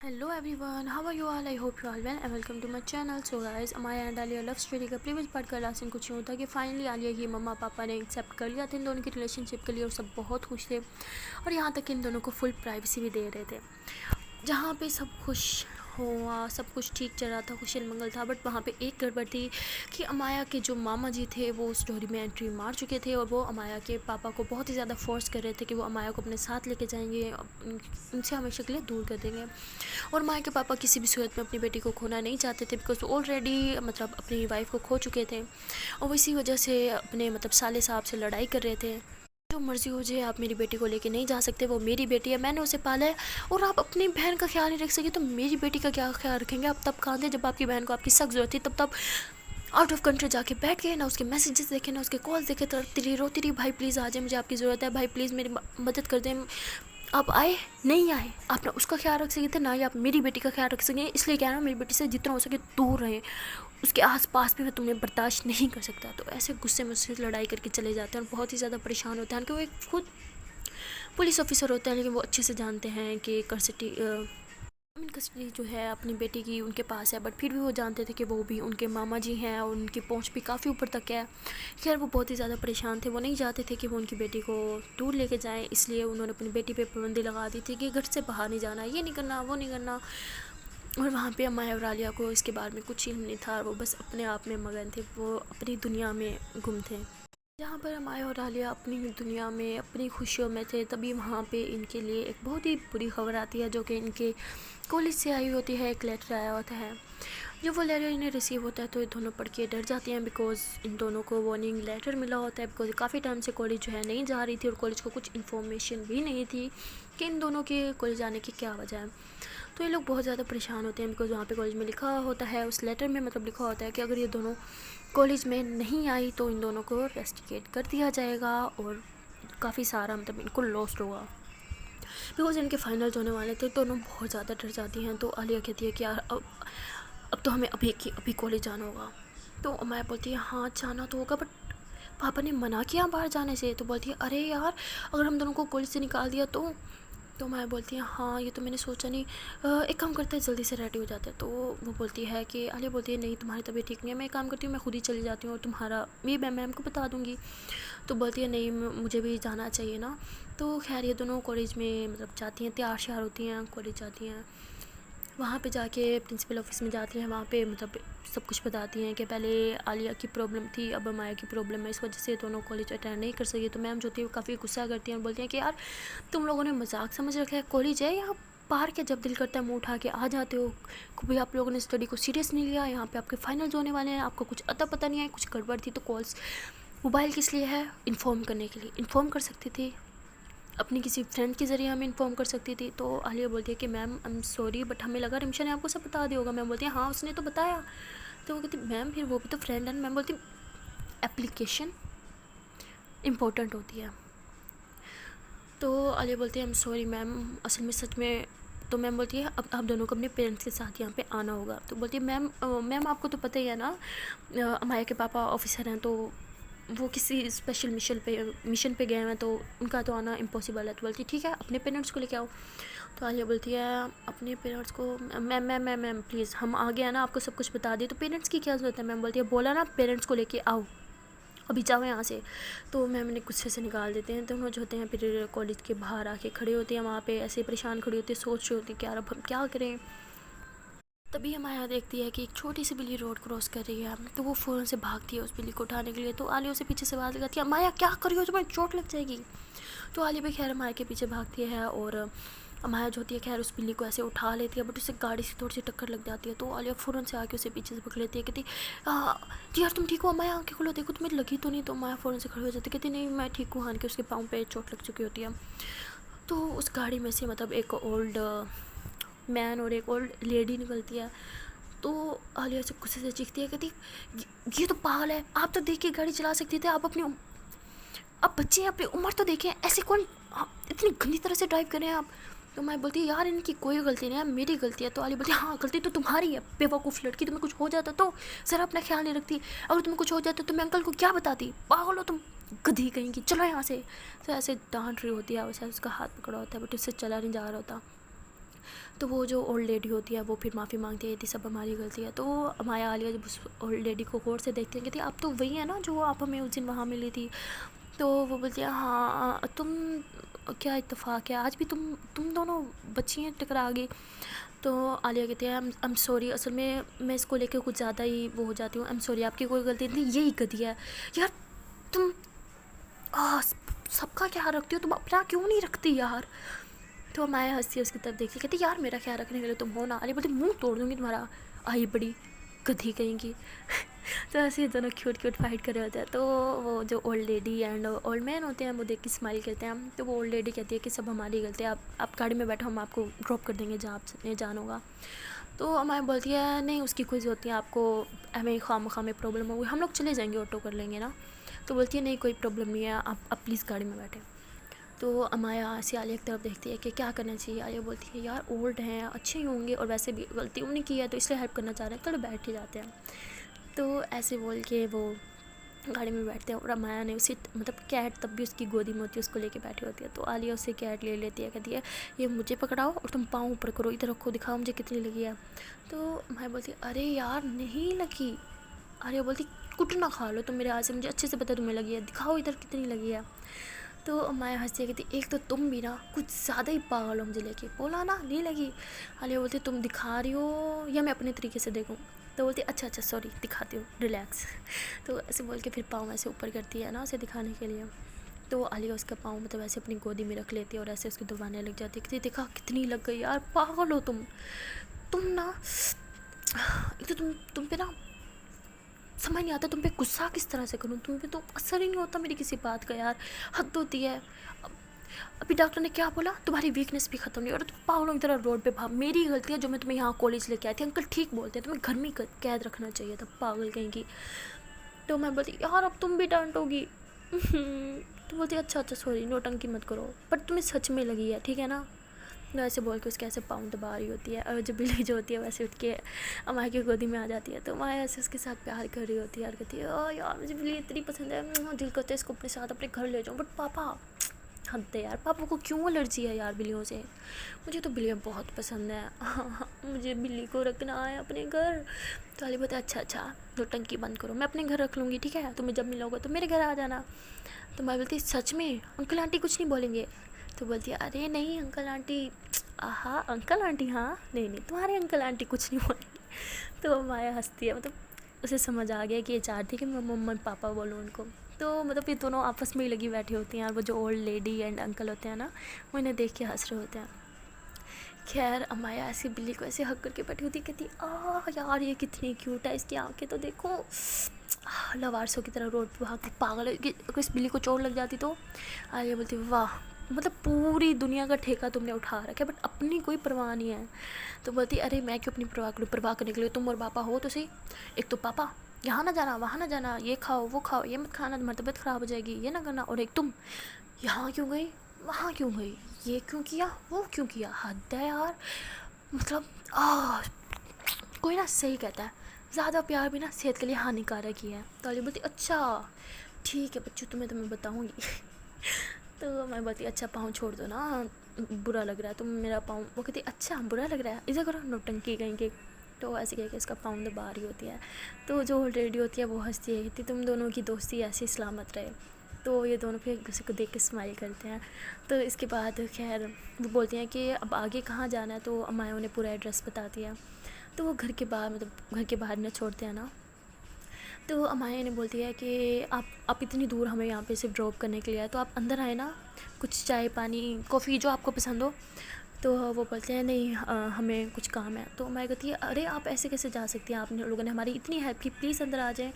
Hello everyone, how are you all? I hope you all well and welcome to my channel. So guys, Amaya and Alia love story का previous part का last कुछ यूँ था कि finally Alia की मम्मा पापा ने एक्सेप्ट कर लिया था इन दोनों की रिलेशनशिप के लिए और सब बहुत खुश थे और यहाँ तक कि इन दोनों को फुल प्राइवेसी भी दे रहे थे। जहाँ पे सब खुश हुआ, सब कुछ ठीक चल रहा था, खुशहाल मंगल था, बट वहाँ पे एक गड़बड़ थी कि अमाया के जो मामा जी थे वो स्टोरी में एंट्री मार चुके थे और वो अमाया के पापा को बहुत ही ज़्यादा फोर्स कर रहे थे कि वो अमाया को अपने साथ लेके जाएंगे, उनसे हमेशा के लिए दूर कर देंगे। और अमाया के पापा किसी भी सूरत में अपनी बेटी को खोना नहीं चाहते थे बिकॉज ऑलरेडी मतलब अपनी वाइफ को खो चुके थे और इसी वजह से अपने मतलब साले साहब से लड़ाई कर रहे थे। जो मर्ज़ी हो जाए, आप मेरी बेटी को लेके नहीं जा सकते, वो मेरी बेटी है, मैंने उसे पाला है और आप अपनी बहन का ख्याल नहीं रख सके तो मेरी बेटी का क्या ख्याल रखेंगे। आप तब कहाँ थे जब आपकी बहन को आपकी सख्त ज़रूरत थी, तब आउट ऑफ कंट्री जाके बैठ गए, ना उसके मैसेजेस देखे ना उसके कॉल्स देखे, तड़पती रही रोती रही, भाई प्लीज़ आ जाए, मुझे आपकी ज़रूरत है, भाई प्लीज़ मेरी मदद कर दें। आप आए नहीं आए, आप ना उसका ख्याल रख सके थे ना ही आप मेरी बेटी का ख्याल रख सकें। इसलिए कह रहा हूँ मेरी बेटी से जितना हो सके दूर रहें, उसके आसपास भी मैं तुम्हें बर्दाश्त नहीं कर सकता। तो ऐसे गुस्से में उससे लड़ाई करके चले जाते हैं और बहुत ही ज़्यादा परेशान होते हैं कि वो एक खुद पुलिस ऑफिसर होते हैं लेकिन वो अच्छे से जानते हैं कि कस्टडी जो है अपनी बेटी की उनके पास है, बट फिर भी वो जानते थे कि वो भी उनके मामा जी हैं और उनकी पहुंच भी काफ़ी ऊपर तक है। खैर वो बहुत ही ज़्यादा परेशान थे, वो नहीं चाहते थे कि वो उनकी बेटी को दूर लेके जाएं, इसलिए उन्होंने अपनी बेटी पे पाबंदी लगा दी थी कि घर से बाहर नहीं जाना, ये नहीं करना, वो नहीं करना। और वहाँ पे अमाया और आलिया को इसके बारे में कुछ ही नहीं था, वो बस अपने आप में मगन थे, वो अपनी दुनिया में गुम थे। जहाँ पर अमाया और आलिया अपनी दुनिया में अपनी खुशियों में थे, तभी वहाँ पे इनके लिए एक बहुत ही बुरी खबर आती है जो कि इनके कॉलेज से आई होती है। एक लेटर आया होता है, जब वो लेटर इन्हें रिसीव होता है तो ये दोनों पढ़ के डर जाती हैं बिकॉज़ इन दोनों को वार्निंग लेटर मिला होता है बिकॉज़ काफ़ी टाइम से कॉलेज जो है नहीं जा रही थी और कॉलेज को कुछ इन्फॉर्मेशन भी नहीं थी कि इन दोनों के कॉलेज जाने की क्या वजह है। तो ये लोग बहुत ज़्यादा परेशान होते हैं बिकॉज़ वहाँ पे कॉलेज में लिखा होता है, उस लेटर में मतलब लिखा होता है कि अगर ये दोनों कॉलेज में नहीं आई तो इन दोनों को रेस्टिकेट कर दिया जाएगा और काफ़ी सारा मतलब इनको लॉस्ट होगा बिकॉज इनके फाइनल्स होने वाले थे। दोनों बहुत ज़्यादा डर जाती हैं। तो आलिया कहती है कि यार अब तो हमें अभी कॉलेज जाना होगा। तो अमाया बोलती है हाँ जाना तो होगा, बट पापा ने मना किया बाहर जाने से। तो बोलती है अरे यार अगर हम दोनों को कॉलेज से निकाल दिया तो मैं बोलती है हाँ ये तो मैंने सोचा नहीं, एक काम करते हैं जल्दी से रेडी हो जाते हैं। तो वो बोलती है कि आलिया बोलती है नहीं तुम्हारी तबीयत ठीक नहीं है, मैं एक काम करती हूँ मैं खुद ही चली जाती हूँ और तुम्हारा ये मैं मैम को बता दूँगी। तो बोलती है नहीं मुझे भी जाना चाहिए ना। तो खैर ये दोनों कॉलेज में मतलब जाती हैं, तैयार श्यार होती हैं, कॉलेज जाती हैं। वहाँ पे जाके प्रिंसिपल ऑफिस में जाती हैं, वहाँ पे मतलब सब कुछ बताती हैं कि पहले आलिया की प्रॉब्लम थी, अब अमाया की प्रॉब्लम है, इस वजह से दोनों कॉलेज अटेंड नहीं कर सकी। तो मैम जो थी वो काफ़ी गुस्सा करती हैं और बोलती हैं कि यार तुम लोगों ने मजाक समझ रखा है, कॉलेज है यहाँ पार्क है, जब दिल करता है मुँह उठा के आ जाते हो। कभी आप लोगों ने स्टडी को सीरियस नहीं लिया, यहाँ पे आपके फाइनल्स होने वाले हैं, आपको कुछ अता पता नहीं है, कुछ गड़बड़ थी तो कॉल्स मोबाइल किस लिए है, इन्फॉर्म करने के लिए, इन्फॉर्म कर सकती थी, अपनी किसी फ्रेंड के ज़रिए हमें इन्फॉर्म कर सकती थी। तो आलिया बोलती है कि ma'am I am sorry but हमें लगा रिमशा ने आपको सब बता दिया होगा। मैम बोलती है हाँ उसने तो बताया। तो वो कहती मैम फिर वो भी तो फ्रेंड है। मैम बोलती एप्लीकेशन इम्पोर्टेंट होती है। तो आलिया बोलती है आई एम सॉरी मैम, असल में सच में। तो मैम बोलती है अब आप दोनों को अपने पेरेंट्स के साथ यहाँ पे आना होगा। तो बोलती है मैम आपको तो पता ही है ना, अमाया के पापा ऑफिसर हैं तो वो किसी स्पेशल मिशन पे गए हैं तो उनका तो आना इम्पॉसिबल है। तो बोलती ठीक है अपने पेरेंट्स को लेके आओ। तो आलिया बोलती है अपने पेरेंट्स को, मैम प्लीज़ हम आ गए हैं ना, आपको सब कुछ बता दिए तो पेरेंट्स की क्या ज़रूरत है। मैम बोलती है बोला ना पेरेंट्स को लेके आओ, अभी जाओ यहाँ से। तो मैम इन्हें गुस्से से निकाल देते हैं। तो हम जो होते हैं फिर कॉलेज के बाहर आके खड़े होते हैं, वहाँ पे ऐसे परेशान खड़ी होती है, सोच रही होती है कि यार अब हम क्या करें। तभी हमारे देखती है कि एक छोटी सी बिल्ली रोड क्रॉस कर रही है, तो वो फ़ौरन से भागती है उस बिल्ली को उठाने के लिए। तो आलिया उसे पीछे से आवाज़ लगाती है माया क्या कर रही हो, तुम्हें चोट लग जाएगी। तो आलिया भी खैर माया के पीछे भागती है और माया जो होती है खैर उस बिल्ली को ऐसे उठा लेती है, बट उससे गाड़ी से थोड़ी सी टक्कर लग जाती है। तो आलिया फ़ौरन से आके उसे पीछे से पकड़ लेती है, कहती जी यार तुम ठीक हो, माया आंखें खोलो देखो तुम्हें लगी तो नहीं। तो माया फ़ौरन से खड़ी हो जाती है, कहती नहीं मैं ठीक हूँ। हान के उसके पाँव पे चोट लग चुकी होती है। तो उस गाड़ी में से मतलब एक ओल्ड मैन और एक ओल्ड लेडी निकलती है। तो आलिया से गुस्से से चीखती है, कहती ये तो पागल है, आप तो देख के गाड़ी चला सकते थे, आप अपनी आप बच्चे हैं, अपनी उम्र तो देखें, ऐसे कौन इतनी गंदी तरह से ड्राइव कर रहे हैं आप। तो मैं बोलती यार इनकी कोई गलती नहीं है, मेरी गलती है। तो आलिया बोलती हाँ गलती तो तुम्हारी है बेवकूफ़ लड़की, तुम्हें कुछ हो जाता तो ज़रा अपना ख्याल नहीं रखती, अगर तुम्हें कुछ हो जाता तो मैं अंकल को क्या बताती, पागल हो तुम, गधी कहीं की, चलो यहाँ से। तो ऐसे डांट रही होती है, वैसे उसका हाथ पकड़ा होता है बट उससे चला नहीं जा रहा होता। تو وہ جو اولڈ لیڈی ہوتی ہے وہ پھر معافی مانگتی ہے، یہ سب ہماری غلطی ہے۔ تو امایا عالیہ جب اس اولڈ لیڈی کو غور سے دیکھتی ہیں کہتی ہے آپ تو وہی ہیں نا جو آپ ہمیں اس دن وہاں ملی تھی۔ تو وہ بولتی ہے ہاں تم، کیا اتفاق ہے آج بھی تم دونوں بچی ہیں ٹکرا گئی۔ تو عالیہ کہتی ہے ایم سوری، اصل میں اس کو لے کے کچھ زیادہ ہی وہ ہو جاتی ہوں، ایم سوری آپ کی کوئی غلطی نہیں، یہی گدی ہے یار، تم سب کا خیال رکھتی ہو، تم اپنا کیوں نہیں رکھتی یار۔ تو میں ہنسی اس کی طرف دیکھتی کہتی یار میرا خیال رکھنے کے لیے تم ہو نا، علی بولتی منہ توڑ دوں گی تمہارا، آئی بڑی گدھی کہیں گی۔ تو ایسے دونوں کیوٹ فائٹ کر رہے ہوتے ہیں۔ تو وہ جو old lady and old man ہوتے ہیں وہ دیکھ کے اسمائل کرتے ہیں۔ تو وہ اولڈ لیڈی کہتی ہے کہ سب ہماری غلطی ہے، آپ گاڑی میں بیٹھو، ہم آپ کو ڈراپ کر دیں گے جہاں آپ نے جانا ہوگا۔ تو ہمیں بولتی ہے نہیں اس کی کوئی ضرورت نہیں، آپ کو ہمیں خواہ میں پرابلم ہوگی، ہم لوگ چلے جائیں گے، آٹو کر لیں گے نا۔ تو بولتی ہے نہیں کوئی پرابلم نہیں ہے، آپ پلیز گاڑی میں بیٹھیں۔ تو امایا ایسی عالیہ کی طرف دیکھتی ہے کہ کیا کرنا چاہیے۔ عالیہ بولتی ہے یار اولڈ ہیں، اچھے ہی ہوں گے، اور ویسے بھی غلطی انہوں نے کی ہے تو اس لیے ہیلپ کرنا چاہ رہے ہیں، چلو بیٹھ ہی جاتے ہیں۔ تو ایسے بول کے وہ گاڑی میں بیٹھتے ہیں، اور امایا نے اسی کیٹ تب بھی اس کی گودی میں ہوتی ہے، اس کو لے کے بیٹھی ہوتی ہے۔ تو عالیہ اسے کیٹ لے لیتی ہے، کہتی ہے یہ مجھے پکڑاؤ اور تم پاؤں اوپر کرو، ادھر رکھو، دکھاؤ مجھے کتنی لگی ہے۔ تو امایا بولتی ارے یار نہیں لگی۔ عالیہ بولتی کٹ نہ کھا لو تم میرے ہاتھ سے، مجھے اچھے سے پتہ تمہیں لگی ہے، دکھاؤ ادھر کتنی لگی ہے۔ تو امایا ہنستی ہے کہتی ایک تو تم بھی نا کچھ زیادہ ہی پاگل ہو مجھے لے کے، بولا نا نہیں لگی۔ عالیہ بولتی تم دکھا رہی ہو یا میں اپنے طریقے سے دیکھوں؟ تو بولتی اچھا سوری دکھاتی ہوں، ریلیکس۔ تو ایسے بول کے پھر پاؤں ایسے اوپر کرتی ہے نا اسے دکھانے کے لیے۔ تو عالیہ اس کا پاؤں ایسے اپنی گودی میں رکھ لیتی ہے اور ایسے اس کی دبانے لگ جاتی ہے، کہتی دیکھا کتنی لگ گئی یار، پاگل ہو تم نا، ایک تو تم پہ نا سمجھ نہیں آتا تم پہ غصہ کس طرح سے کروں، تم پہ تو اثر ہی نہیں ہوتا میری کسی بات کا یار، حد ہوتی ہے۔ ابھی ڈاکٹر نے کیا بولا تمہاری ویکنیس بھی ختم نہیں، اور تم پاگلوں کی طرح روڈ پہ بھاگ، میری غلطی ہے جو میں تمہیں یہاں کالج لے کے آئی تھی، انکل ٹھیک بولتے ہیں تمہیں گھر میں قید رکھنا چاہیے تھا، پاگل کہیں کی۔ تو میں بولتی یار اب تم بھی ڈانٹو گی؟ تو بولتی اچھا سوری، نوٹنکی مت کرو، بٹ تمہیں سچ میں لگی ہے ٹھیک ہے نا۔ ایسے بول کے اس کے ایسے پاؤں دبا رہی ہوتی ہے، اور جو بلی جو ہوتی ہے ویسے اٹھ کے امایا کی گودی میں آ جاتی ہے۔ تو امایا ایسے اس کے ساتھ پیار کر رہی ہوتی ہے اور کہتی ہے یار مجھے بلی اتنی پسند ہے، دل کرتا ہے اس کو اپنے ساتھ اپنے گھر لے جاؤں، بٹ پاپا، حد ہے یار، پاپا کو کیوں الرجی ہے یار بلیوں سے؟ مجھے تو بلیاں بہت پسند ہیں، مجھے بلی کو رکھنا ہے اپنے گھر۔ تو علی بولتا ہے اچھا نوٹنکی بند کرو، میں اپنے گھر رکھ لوں گی ٹھیک ہے، تمہیں جب ملو گا تو میرے گھر آ جانا۔ تو میں بولتی سچ میں انکل آنٹی کچھ نہیں بولیں گے؟ تو بولتی ہے ارے نہیں انکل آنٹی، انکل آنٹی ہاں نہیں تمہارے انکل آنٹی کچھ نہیں بولیں گے۔ تو مایا ہنستی ہے، اسے سمجھ آ گیا کہ یہ چاہتی کہ میں مما پاپا بولوں ان کو۔ تو یہ دونوں آپس میں ہی لگی بیٹھی ہوتی ہیں، اور وہ جو اولڈ لیڈی اینڈ انکل ہوتے ہیں نا وہ انہیں دیکھ کے ہنس رہے ہوتے ہیں۔ خیر امایا ایسی بلی کو ایسے حق کر کے بیٹھی ہوتی کہتی یار یہ کتنی کیوٹ ہے، اس کی آنکھیں تو دیکھو، لوارسوں کی طرح روڈ پہ بھاگ پاگل ہے، اگر اس بلی کو چوٹ لگ جاتی تو؟ عالیہ بولتی واہ، پوری دنیا کا ٹھیکہ تم نے اٹھا رکھا ہے بٹ اپنی کوئی پرواہ نہیں ہے۔ تو بولتی ارے میں کیوں اپنی پرواہ کروں، پرواہ کرنے کے لیے تم اور پاپا ہو تو صحیح، ایک تو پاپا یہاں نہ جانا وہاں نہ جانا، یہ کھاؤ وہ کھاؤ، یہ مت کھانا تمہاری طبیعت خراب ہو جائے گی، یہ نہ کرنا، اور ایک تم یہاں کیوں گئی وہاں کیوں گئی، یہ کیوں کیا وہ کیوں کیا، حد ہے یار۔ کوئی نا صحیح کہتا ہے زیادہ پیار بھی نا صحت کے لیے ہانیکارک ہی ہے۔ تو علی بولتی اچھا ٹھیک ہے بچوں تمہیں بتاؤں گی۔ تو میں بولتی اچھا پاؤں چھوڑ دو نا، برا لگ رہا ہے تم میرا پاؤں، وہ کہتی اچھا برا لگ رہا ہے ادھر کرو نوٹنکی کہیں کے۔ تو ایسے کہہ کے اس کا پاؤں دبا رہی ہوتی ہے۔ تو جو ریڈی ہوتی ہے وہ ہنستی ہے، کہتی تم دونوں کی دوستی ایسی سلامت رہے۔ تو یہ دونوں پھر ایک دوسرے کو دیکھ کے اسمائل کرتے ہیں۔ تو اس کے بعد خیر وہ بولتی ہیں کہ اب آگے کہاں جانا ہے، تو امایا انہیں پورا ایڈریس بتاتی ہے۔ تو وہ گھر کے باہر نہ چھوڑتے ہیں نا، تو امایا نے بولتی ہے کہ آپ اتنی دور ہمیں یہاں پہ صرف ڈراپ کرنے کے لیے آئے تو آپ اندر آئے نا، کچھ چائے پانی کافی جو آپ کو پسند ہو۔ تو وہ بولتے ہیں نہیں ہمیں کچھ کام ہے۔ تو امایا کہتی ہے ارے آپ ایسے کیسے جا سکتی ہیں، آپ لوگوں نے ہماری اتنی ہیلپ کی، پلیز اندر آ جائیں۔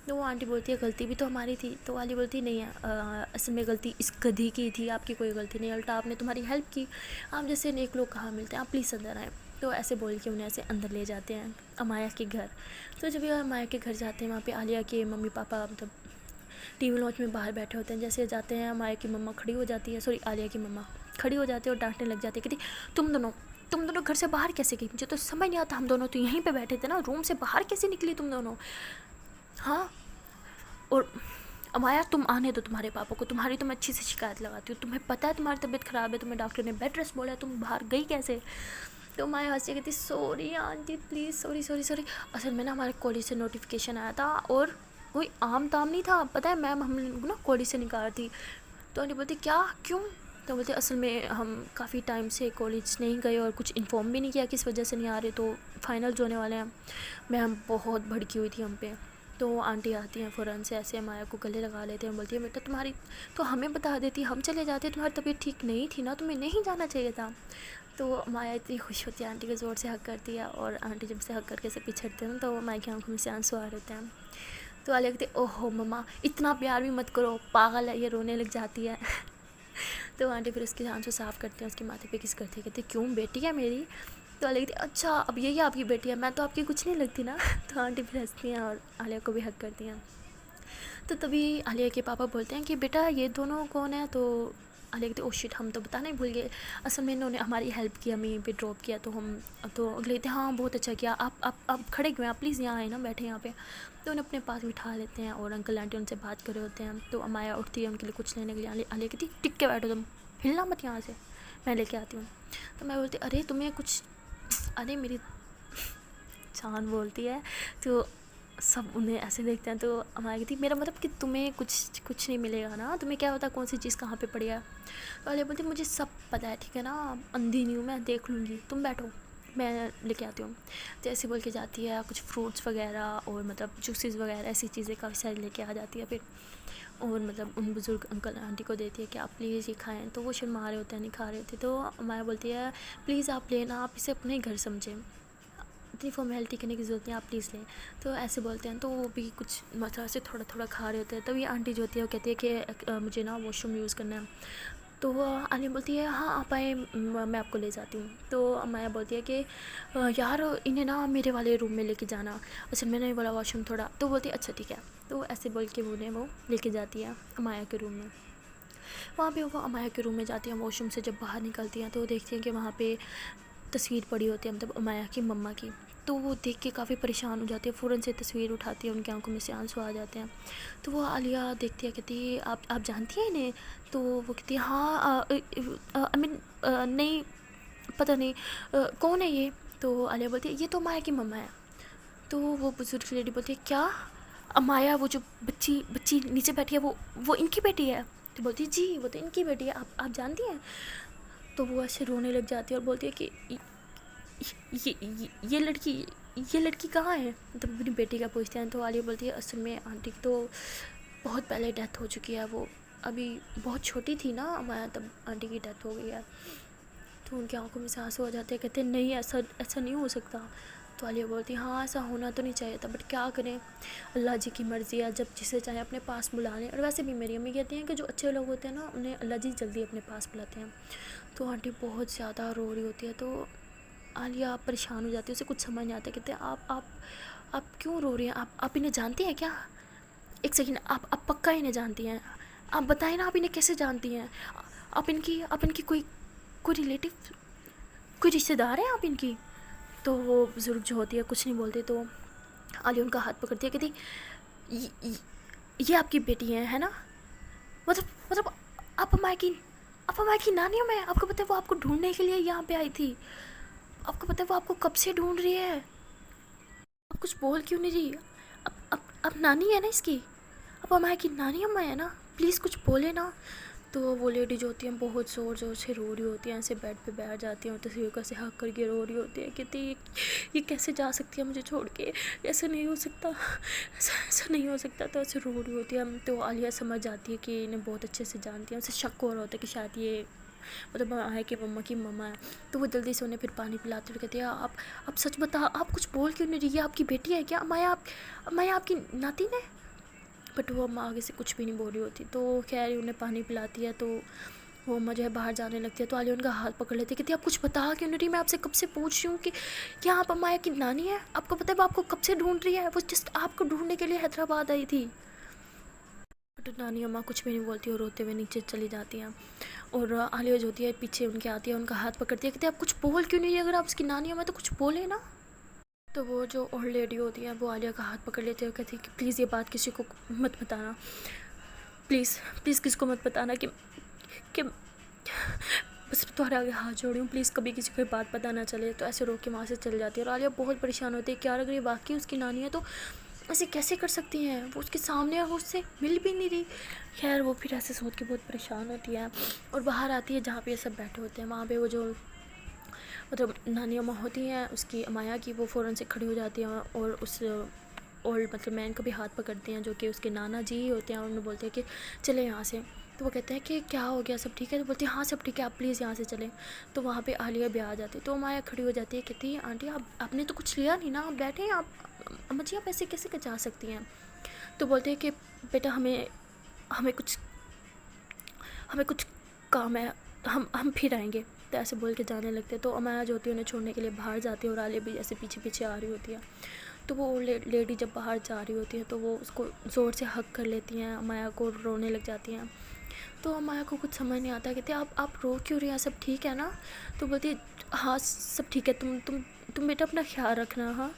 تو وہ آنٹی بولتی ہے غلطی بھی تو ہماری تھی۔ تو والی بولتی نہیں ہے اصل میں غلطی اس گدھی کی تھی، آپ کی کوئی غلطی نہیں، الٹا آپ نے تمہاری ہیلپ کی، آپ جیسے نیک لوگ کہاں ملتے ہیں، آپ پلیز اندر آئیں۔ تو ایسے بول کے انہیں ایسے اندر لے جاتے ہیں امایا کے گھر۔ تو جب یہ امایا کے گھر جاتے ہیں وہاں پہ عالیہ کے mummy papa T we launch میں باہر بیٹھے ہوتے ہیں۔ جیسے جاتے ہیں امایا کی مما کھڑی ہو جاتی ہے، عالیہ کی مما کھڑی ہو جاتی ہے اور ڈانٹنے لگ جاتی ہے، کہتی تم دونوں گھر سے باہر کیسے گئی، مجھے تو سمجھ نہیں آتا، ہم دونوں تو یہیں پہ بیٹھے تھے نا، روم سے باہر کیسے نکلی تم دونوں؟ ہاں اور امایا تم آنے دو تمہارے پاپا کو، تمہاری تو میں اچھی سے شکایت لگاتی ہوں، تمہیں پتہ ہے تمہاری طبیعت خراب ہے، تمہیں ڈاکٹر نے بیڈ ریسٹ بولا ہے، تم باہر گئی کیسے؟ تو مایا ہنسی کہتی sorry aunty please sorry sorry sorry. اصل میں نا ہمارے کالج سے نوٹیفیکیشن آیا تھا اور کوئی عام تام نہیں تھا. پتہ ہے میم ہم کو نا کالج سے نکال تھی. تو آنٹی بولتی کیا کیوں؟ تو بولتے اصل میں ہم کافی ٹائم سے کالج نہیں گئے اور کچھ انفارم بھی نہیں کیا کس وجہ سے نہیں آ رہے, تو فائنل جو ہونے والے ہیں. میم بہت بھڑکی ہوئی تھی ہم پہ. تو آنٹی آتی ہیں فوراً سے ایسے مایا کو گلے لگا لیتے ہیں, بولتی ہے بیٹا تمہاری تو ہمیں بتا دیتی, ہم چلے جاتے, تمہاری طبیعت ٹھیک نہیں تھی نا, تمہیں نہیں جانا چاہیے تھا. تو مایا اتنی خوش ہوتی ہے, آنٹی کو زور سے حگ کرتی ہے, اور آنٹی جب سے حگ کر کے سے پچھڑتے ہیں تو مایا کی آنکھوں میں سے آنسو آ رہے ہوتے ہیں. تو عالیہ کہتی اوہ ہو مما اتنا پیار بھی مت کرو, پاگل ہے یہ, رونے لگ جاتی ہے. تو آنٹی پھر اس کے آنسو صاف کرتے ہیں, اس کے ماتھے پہ کس کرتے ہیں, کہتے کیوں بیٹی ہے میری؟ تو عالیہ کہتی اچھا اب یہی آپ کی بیٹی ہے, میں تو آپ کی کچھ نہیں لگتی نا. تو آنٹی پھر ہنستی ہیں اور عالیہ کو بھی حگ کرتی ہیں. تو تبھی عالیہ کے پاپا بولتے ہیں کہ بیٹا یہ دونوں کون ہیں؟ تو عالیہ کہتی او شٹ ہم تو بتانا ہی بھول گئے, اصل میں انہوں نے ہماری ہیلپ کیا, ہمیں یہیں پہ ڈراپ کیا. تو ہم تو اگلے کہتے ہاں بہت اچھا کیا, آپ کھڑے کیوں ہیں, آپ پلیز یہاں آئیں نا, بیٹھے یہاں پہ. تو انہیں اپنے پاس بٹھا لیتے ہیں اور انکل آنٹی ان سے بات کر رہے ہوتے ہیں. تو مایا اٹھتی ہے ان کے لیے کچھ لینے کے لیے. عالیہ کہتی ٹک کے بیٹھو تم, ہلنا مت یہاں سے, میں لے کے آتی ہوں. تو میں بولتی ارے تمہیں کچھ, ارے میری جان بولتی ہے. تو سب انہیں ایسے دیکھتے ہیں. تو ہماری کہتی میرا مطلب کہ تمہیں کچھ نہیں ملے گا نا, تمہیں کیا ہوتا کون سی چیز کہاں پہ پڑی ہے. تو عالیہ بولتی مجھے سب پتہ ہے ٹھیک ہے نا, اندھی نہیں ہوں میں, دیکھ لوں گی, تم بیٹھو میں لے کے آتی ہوں. تو ایسے بول کے جاتی ہے, کچھ فروٹس وغیرہ اور مطلب جوسز وغیرہ ایسی چیزیں کافی ساری لے کے آ جاتی ہے. پھر اور مطلب ان بزرگ انکل آنٹی کو دیتی ہے کہ آپ پلیز یہ کھائیں. تو وہ شرما رہے ہوتے ہیں, نہیں کھا رہے ہوتے. تو مایا بولتی ہے پلیز آپ لینا, آپ اسے اپنے گھر سمجھیں, اتنی فارمیلٹی کرنے کی ضرورت نہیں, آپ پلیز لیں. تو ایسے بولتے ہیں. تو وہ بھی کچھ مطلب سے تھوڑا تھوڑا کھا رہے ہوتے ہیں. تب یہ آنٹی جو ہوتی ہے وہ کہتی ہے کہ مجھے نا واش روم یوز کرنا ہے. تو وہ عالیہ بولتی ہے ہاں آپ آئیں, میں آپ کو لے جاتی ہوں. تو مایا بولتی ہے کہ یار انہیں نا میرے والے روم میں لے کے جانا, اصل میں نے یہ بولا واش روم تھوڑا. تو بولتی ہے اچھا ٹھیک ہے. تو ایسے بول کے انہیں وہ لے کے جاتی ہے مایا کے روم میں. وہاں پہ وہ مایا کے روم میں جاتی ہیں, واش روم سے جب باہر نکلتی ہیں تو وہ دیکھتی ہیں کہ وہاں پہ تصویر پڑی ہوتی ہے, مطلب مایا کی مما کی. تو وہ دیکھ کے کافی پریشان ہو جاتی ہے, فوراً سے تصویر اٹھاتی ہے, ان کی آنکھوں میں سے آنسو آ جاتے ہیں. تو وہ عالیہ دیکھتی ہے, کہتی ہے آپ جانتی ہیں انہیں؟ تو وہ کہتی ہے ہاں آئی مین نہیں پتہ نہیں کون ہے یہ. تو عالیہ بولتی ہے یہ تو مایا کی مما ہے. تو وہ بزرگ لیڈی بولتی ہے کیا مایا وہ جو بچی نیچے بیٹھی ہے وہ ان کی بیٹی ہے؟ تو بولتی ہے جی وہ تو ان کی بیٹی ہے, آپ جانتی ہیں؟ تو وہ ایسے رونے لگ جاتی ہے اور بولتی ہے کہ یہ لڑکی کہاں ہے, مطلب اپنی بیٹی کا پوچھتے ہیں. تو عالیہ بولتی ہے اصل میں آنٹی کی تو بہت پہلے ڈیتھ ہو چکی ہے, وہ ابھی بہت چھوٹی تھی نا مایا تب آنٹی کی ڈیتھ ہو گئی ہے. تو ان کی آنکھوں میں سے آنسو ہو جاتے ہیں, کہتے ہیں نہیں ایسا نہیں ہو سکتا. تو عالیہ بولتی ہاں ایسا ہونا تو نہیں چاہیے تھا, بٹ کیا کریں, اللہ جی کی مرضی ہے, جب جسے چاہے اپنے پاس بلا لیں. اور ویسے بھی میری امی کہتی ہیں کہ جو اچھے لوگ ہوتے ہیں نا انہیں اللہ جی جلدی اپنے پاس بلاتے ہیں. تو آنٹی بہت زیادہ رو رہی ہوتی ہے. تو عالیہ پریشان ہو جاتی ہے, اسے کچھ سمجھ نہیں آتا. کہتے ہیں آپ کیوں رو رہی ہیں, آپ انہیں جانتی ہیں کیا؟ ایک سیکنڈ, آپ پکا انہیں جانتی ہیں؟ آپ بتائیں نا آپ انہیں کیسے جانتی ہیں, آپ ان کی کوئی ریلیٹیو, کوئی رشتہ دار ہیں آپ ان کی؟ تو وہ بزرگ جو ہوتی ہے کچھ نہیں بولتے. تو عالیہ ان کا ہاتھ پکڑتی ہے, کہتی یہ آپ کی بیٹی ہے نا, مطلب آپ ہمارے کی نانی ہو. میں آپ کو پتہ ہے وہ آپ کو ڈھونڈنے کے لیے یہاں پہ آئی تھی, آپ کو پتہ ہے وہ آپ کو کب سے ڈھونڈ رہی ہے. آپ کچھ بول کیوں نہیں رہی؟ اب نانی ہے نا اس کی, اب ہمارے کی نانی اماں ہے نا, پلیز کچھ بولے نا. تو وہ لیڈی جو ہوتی ہیں بہت زور سے رو رہی ہوتی ہیں, ایسے بیڈ پہ بیٹھ جاتی ہیں اور تصویر کا سے ہاتھ کر کے رو رہی ہوتی ہے. کہتی یہ کیسے جا سکتی ہے مجھے چھوڑ کے, ایسا نہیں ہو سکتا, ایسا نہیں ہو سکتا. تو ایسے رو رہی ہوتی ہے. تو عالیہ سمجھ جاتی ہے کہ انہیں بہت اچھے سے جانتی ہیں, اسے شک ہو رہا ہوتا ہے کہ شاید یہ مطلب ہے کہ مما کی مما ہے. تو وہ جلدی سے انہیں پھر پانی پلاتے ہوئے کہتی ہے آپ سچ بتا, آپ کچھ بول کیوں نہیں رہی, یہ آپ کی بیٹی ہے کیا, مایا آپ کی ناتین ہے؟ بٹ وہ اماں آگے سے کچھ بھی نہیں بول رہی ہوتی. تو خیر انہیں پانی پلاتی ہے. تو وہ اماں جو ہے باہر جانے لگتی ہے. تو عالیہ ان کا ہاتھ پکڑ لیتی ہے, کہتی ہے آپ کچھ بتا کیوں نہیں رہی, میں آپ سے کب سے پوچھ رہی ہوں کہ کیا آپ مایا کی نانی ہے؟ آپ کو پتہ ہے وہ آپ کو کب سے ڈھونڈ رہی ہے, وہ جسٹ آپ کو ڈھونڈنے کے لیے حیدرآباد آئی تھی. بٹ نانی اماں کچھ بھی نہیں بولتی اور روتے ہوئے نیچے چلی جاتی ہیں. اور عالیہ جو ہوتی ہے پیچھے ان کے آتی ہے, ان کا ہاتھ پکڑتی ہے, کہتی ہے آپ کچھ بول کیوں نہیں رہی, اگر آپ اس کی نانی اماں تو کچھ بولے نا. تو وہ جو اولڈ لیڈی ہوتی ہے وہ عالیہ کا ہاتھ پکڑ لیتی ہے اور کہتی ہے کہ پلیز یہ بات کسی کو مت بتانا, پلیز کسی کو مت بتانا کہ बस तुम्हारे आगे हाथ जोड़ी हूँ, प्लीज़ कभी किसी को बात पता ना चले। तो ऐसे रो के वहाँ से चल जाती है और आलिया बहुत परेशान होती है कि यार अगर ये वाकई उसकी नानी है तो ऐसे कैसे कर सकती हैं, वो उसके सामने है, वो उससे मिल भी नहीं रही। खैर वो फिर ऐसे सोच के बहुत परेशान होती है और बाहर आती है जहाँ पे ये सब बैठे होते हैं। वहाँ पे वो जो मतलब नानी अम्मा होती हैं उसकी अमाया की, वो फ़ौरन से खड़ी हो जाती हैं और उस ओल्ड मतलब मैन का भी हाथ पकड़ते हैं जो कि उसके नाना जी ही होते हैं और उन्हें बोलते हैं कि चले यहाँ से। तो वो कहते हैं कि क्या हो गया, सब ठीक है? तो बोलती है हाँ सब ठीक है, आप प्लीज़ यहाँ से चलें। तो वहाँ पे आलिया भी आ जाती है। तो अमाया खड़ी हो जाती है, कहती है आंटी आपने तो कुछ लिया नहीं ना, आप बैठे हैं, आप अम्मा जी आप ऐसे कैसे जा सकती हैं? तो बोलते हैं कि बेटा हमें हमें कुछ हमें कुछ काम है, हम फिर आएंगे। तो ऐसे बोल के जाने लगते हैं। तो अमाया जो होती है उन्हें छोड़ने के लिए बाहर जाती है और आलिया भी ऐसे पीछे पीछे आ रही होती है। तो वो लेडी जब बाहर जा रही होती है तो वो उसको ज़ोर से हग कर लेती हैं, अमाया को रोने लग जाती हैं। तो अमाया को कुछ समझ नहीं आता, कहते आप रो क्यों रही हैं, सब ठीक है ना? तो बोलती है हाँ सब ठीक है, तुम बेटा अपना ख्याल रखना, हाँ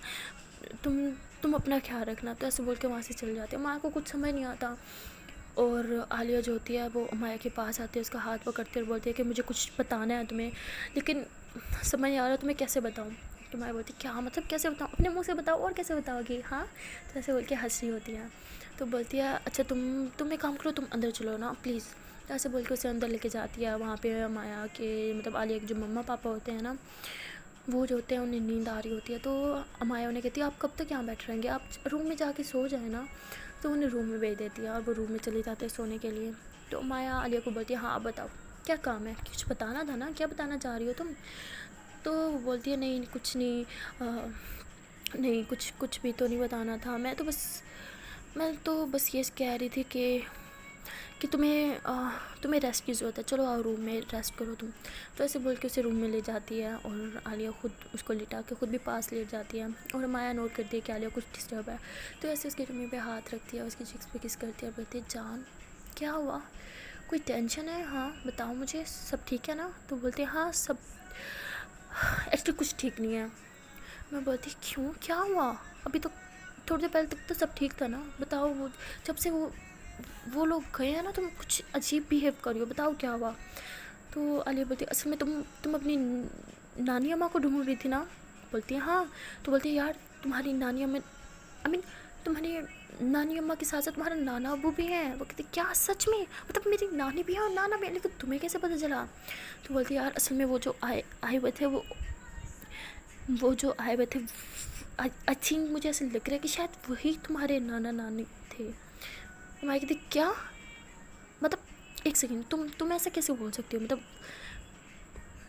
तुम अपना ख्याल रखना। तो ऐसे बोल के वहाँ से चल जाती है। अमाया को कुछ समझ नहीं आता और आलिया जो होती है वो अमाया के पास आती है, उसका हाथ पकड़ती है और बोलती है कि मुझे कुछ बताना है तुम्हें, लेकिन समझ नहीं आ रहा तुम्हें कैसे बताऊँ। तो अमाया बोलती क्या मतलब कैसे बताऊँ, अपने मुंह से बताओ और कैसे बताओगी, हाँ? तो ऐसे बोल के हंस रही होती है। तो बोलती है अच्छा तुम एक काम करो, तुम अंदर चलो ना प्लीज़। तो ऐसे बोल के उसे अंदर लेके जाती है। वहाँ पे अमाया के मतलब आलिया के जो मम्मा पापा होते हैं ना, वो जो होते हैं उन्हें नींद आ रही होती है। तो अमाया उन्हें कहती है आप कब तक यहाँ बैठ रहेंगे, आप रूम में जाके सो जाए ना। तो उन्हें रूम में भेज देती है और वो रूम में चले जाते हैं सोने के लिए। तो अमाया आलिया को बोलती है हाँ आप बताओ क्या काम है, कुछ बताना था ना, क्या बताना चाह रही हो तुम? तो वो बोलती है नहीं कुछ नहीं, नहीं कुछ भी तो नहीं बताना था, मैं तो बस ये कह रही थी कि तुम्हें रेस्ट की ज़रूरत है, चलो आओ रूम में रेस्ट करो तुम। तो ऐसे बोल के उसे रूम में ले जाती है और आलिया खुद उसको लिटा के खुद भी पास लेट जाती है और माया नोट करती है कि आलिया कुछ डिस्टर्ब है। तो ऐसे उसके टमी पे हाथ रखती है, उसकी चिक्स पे किस करती है और बोलती है जान क्या हुआ, कोई टेंशन है? हाँ बताओ मुझे, सब ठीक है ना? तो बोलती है हाँ सब, एक्चुअली कुछ ठीक नहीं है। मैं बोलती क्यों, क्या हुआ? अभी तो थोड़ी देर पहले तक तो सब ठीक था ना, बताओ। वो जब से वो लोग गए हैं ना तुम कुछ अजीब बिहेव कर रही हो, बताओ क्या हुआ? तो आलिया बोलती है असल में तुम अपनी नानी अम्मा को ढूंढ रही थी ना? बोलती है हाँ। तो बोलती है यार तुम्हारी नानी अम्मा तुम्हारी नानी अम्मा के साथ साथ तुम्हारा नाना अबू भी हैं। वो कहते क्या सच में, मतलब मेरी नानी भी है और नाना भी है, लेकिन तुम्हें कैसे पता चला? तो बोलती है यार असल में वो जो आए हुए थे वो जो आए हुए थे आई थिंक मुझे ऐसे लग रहा है कि शायद वही तुम्हारे नाना नानी थे। मैं कहती क्या, मतलब एक सेकेंड, तुम ऐसा कैसे बोल सकती हो, मतलब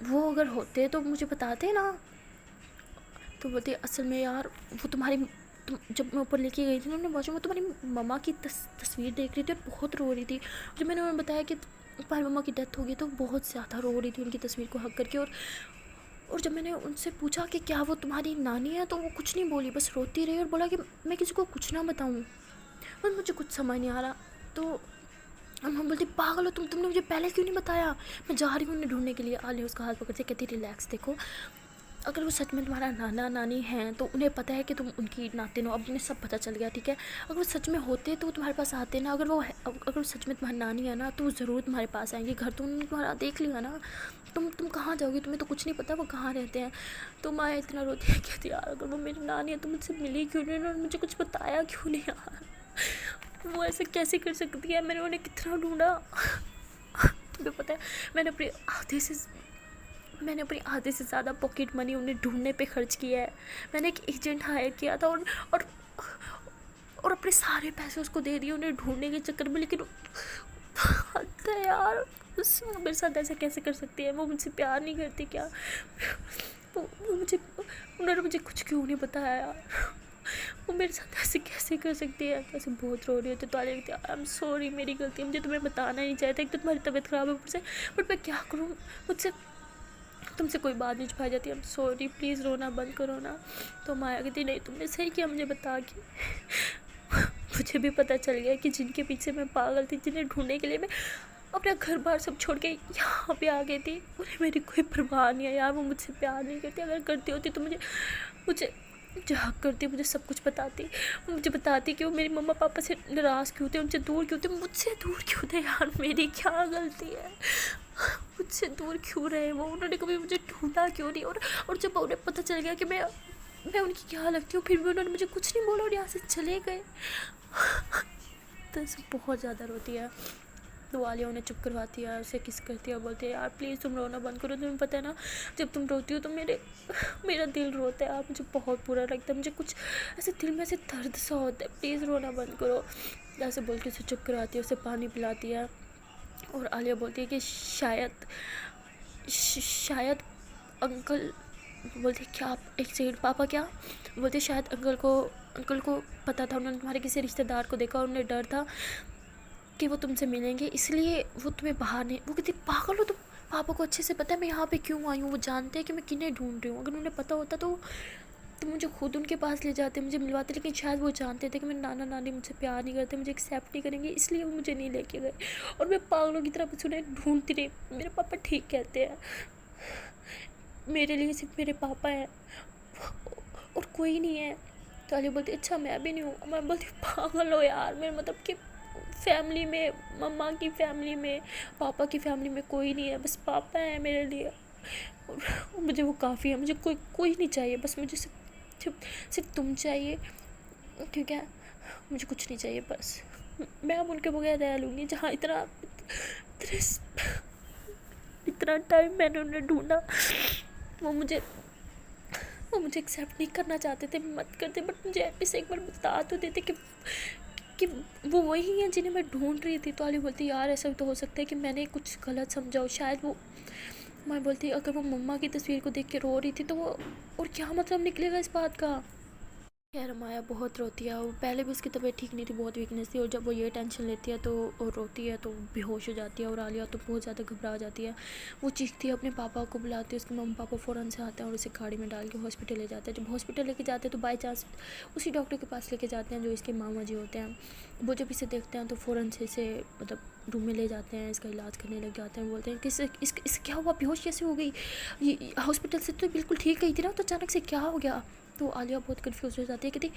वो अगर होते तो मुझे बताते ना। तो बोलती असल में यार वो तुम जब मैं ऊपर लेके गई थी ना अपने वॉशरूम में, तुम्हारी मम्मा की तस्वीर देख रही थी और बहुत रो रही थी। जब मैंने उन्हें बताया कि तुम्हारी मम्मा की डेथ हो गई तो बहुत ज़्यादा रो रही थी उनकी तस्वीर को हक करके। और जब मैंने उनसे पूछा कि क्या वो तुम्हारी नानी है तो वो कुछ नहीं बोली, बस रोती रही और बोला कि मैं किसी को कुछ ना बताऊँ। बस मुझे कुछ समझ नहीं आ रहा। तो हम बोलती पागल हो तुमने मुझे पहले क्यों नहीं बताया, मैं जा रही हूँ उन्हें ढूंढने के लिए। आलिया उसका हाथ पकड़ते कहती रिलैक्स, देखो अगर वो सच में तुम्हारा नाना नानी हैं तो उन्हें पता है कि तुम उनकी नातिन हो, अब उन्हें सब पता चल गया, ठीक है? अगर वो सच में होते तो वो तुम्हारे पास आते ना, अगर वो सच में तुम्हारी नानी है ना तो वो ज़रूर तुम्हारे पास आएंगे। घर तो उन्होंने तुम्हारा देख लिया ना, तुम कहाँ जाओगी, तुम्हें तो कुछ नहीं पता वो कहाँ रहते हैं। तो माँ इतना रोती है, कहती यार अगर वो मेरी नानी है तो मुझसे मिली क्यों नहीं और मुझे कुछ बताया क्यों नहीं यार, वो ऐसे कैसे कर सकती है, मैंने उन्हें कितना ढूंढा। तुम्हें पता है मैंने अपनी आधे से ज़्यादा पॉकेट मनी उन्हें ढूंढने पे खर्च किया है। मैंने एक एजेंट हायर किया था और अपने सारे पैसे उसको दे दिए उन्हें ढूंढने के चक्कर में, लेकिन हद है यार, वो मेरे साथ ऐसा कैसे कर सकती है? वो मुझसे प्यार नहीं करती क्या? उन्होंने मुझे कुछ क्यों नहीं बताया यार, वो मेरे साथ ऐसे कैसे कर सकती है? कैसे बहुत रो रही होती तो आई एम सॉरी, मेरी गलती है, मुझे तुम्हें बताना नहीं चाहता। एक तो तुम्हारी तबीयत ख़राब है ऊपर से, बट मैं क्या करूँ, मुझसे तुमसे कोई बात नहीं छुपाई जाती, आई एम सॉरी, प्लीज़ रोना बंद करो ना। तो माया कहती नहीं तुमने सही किया मुझे बता के। मुझे भी पता चल गया कि जिनके पीछे मैं पागल थी, जिन्हें ढूंढने के लिए मैं अपना घर बार सब छोड़ के यहाँ पे आ गई थी, उन्हें मेरी कोई परवाह नहीं है यार, वो मुझसे प्यार नहीं करती। अगर करती होती तो मुझे मुझे हक करती, मुझे सब कुछ बताती, मुझे बताती कि वो मेरी मम्मा पापा से नाराज़ क्यों थे, उनसे दूर क्यों थे, मुझसे दूर क्यों थे यार, मेरी क्या गलती है, मुझसे दूर क्यों रहे वो, उन्होंने कभी मुझे ढूंढा क्यों नहीं। और जब उन्हें पता चल गया कि मैं उनकी क्या लगती हूँ, फिर भी उन्होंने मुझे कुछ नहीं बोला और यहाँ से चले गए। तो ऐसे बहुत ज़्यादा रोती है। तो आलिया उन्हें चुप करवाती है, उसे किस करती है, बोलती है यार प्लीज़ तुम रोना बंद करो, तुम्हें पता है ना जब तुम रोती हो तो मेरा दिल रोता है यार, मुझे बहुत बुरा लगता है, मुझे कुछ ऐसे दिल में ऐसे दर्द सा होता है, प्लीज़ रोना बंद करो। ऐसे बोल के उसे चुप करवाती है, उसे पानी पिलाती है। और आलिया बोलती है कि शायद अंकल, बोलते क्या आप, एक सेकंड पापा क्या बोलते, शायद अंकल को पता था, उन्होंने तुम्हारे किसी रिश्तेदार को देखा और उन्हें डर था कि वो तुमसे मिलेंगे, इसलिए वो तुम्हें बाहर नहीं। वो कहती पागल हो तुम, पापा को अच्छे से पता है मैं यहाँ पे क्यों आई हूँ, वो जानते हैं कि मैं किन्हें ढूंढ रही हूँ, अगर उन्हें पता होता तो मुझे खुद उनके पास ले जाते, मुझे मिलवाते, लेकिन शायद वो जानते थे कि मेरे नाना नानी मुझसे प्यार नहीं करते, मुझे एक्सेप्ट नहीं करेंगे, इसलिए वो मुझे नहीं लेके गए। और मैं पागलों की तरह बस उन्हें ढूंढती रही। मेरे पापा ठीक कहते हैं, मेरे लिए सिर्फ मेरे पापा हैं और कोई नहीं है। तो आलिया बोलती अच्छा मैं भी नहीं हूँ। मैं बोलती पागल हो यार, मेरे मतलब कि फैमिली में, मम्मा की फैमिली में, पापा की फैमिली में कोई नहीं है, बस पापा है मेरे लिए और मुझे वो काफ़ी है, मुझे कोई नहीं चाहिए, बस मुझे सिर्फ तुम चाहिए, ठीक है, मुझे कुछ नहीं चाहिए, बस मैं अब उनके बगैर रह लूँगी। जहाँ इतना टाइम मैंने उन्हें ढूंढा, वो मुझे एक्सेप्ट नहीं करना चाहते थे, मत करते, बट मुझे एटलीस्ट एक बार बता तो देते कि वो वही हैं जिन्हें मैं ढूंढ रही थी। तो आली बोलती यार ऐसा तो हो सकता है कि मैंने कुछ गलत समझा हो, शायद वो, मैं बोलती अगर वो मम्मा की तस्वीर को देख के रो रही थी तो वो, और क्या मतलब निकलेगा इस बात का। यार माया बहुत रोती है, वो पहले भी उसकी तबीयत ठीक नहीं थी, बहुत वीकनेस थी, और जब वो ये टेंशन लेती है तो और रोती है तो बेहोश हो जाती है। और आलिया तो बहुत ज़्यादा घबरा जाती है, वो चीखती है, अपने पापा को बुलाती है, उसके मम्मी पापा फ़ौरन से आते हैं और उसे गाड़ी में डाल के हॉस्पिटल ले जाते हैं। जब हॉस्पिटल लेके जाते हैं तो बाई चांस उसी डॉक्टर के पास लेके जाते हैं जो इसके मामा जी होते हैं। वो जब इसे देखते हैं तो फ़ौरन से इसे मतलब रूम में ले जाते हैं, इसका इलाज करने लग जाते हैं। बोलते हैं कि इससे क्या हुआ, बेहोश कैसे हो गई, ये हॉस्पिटल से तो बिल्कुल ठीक गई थी ना, तो अचानक से क्या हो गया। तो आलिया बहुत कन्फ्यूज़ हो जाती है, कहती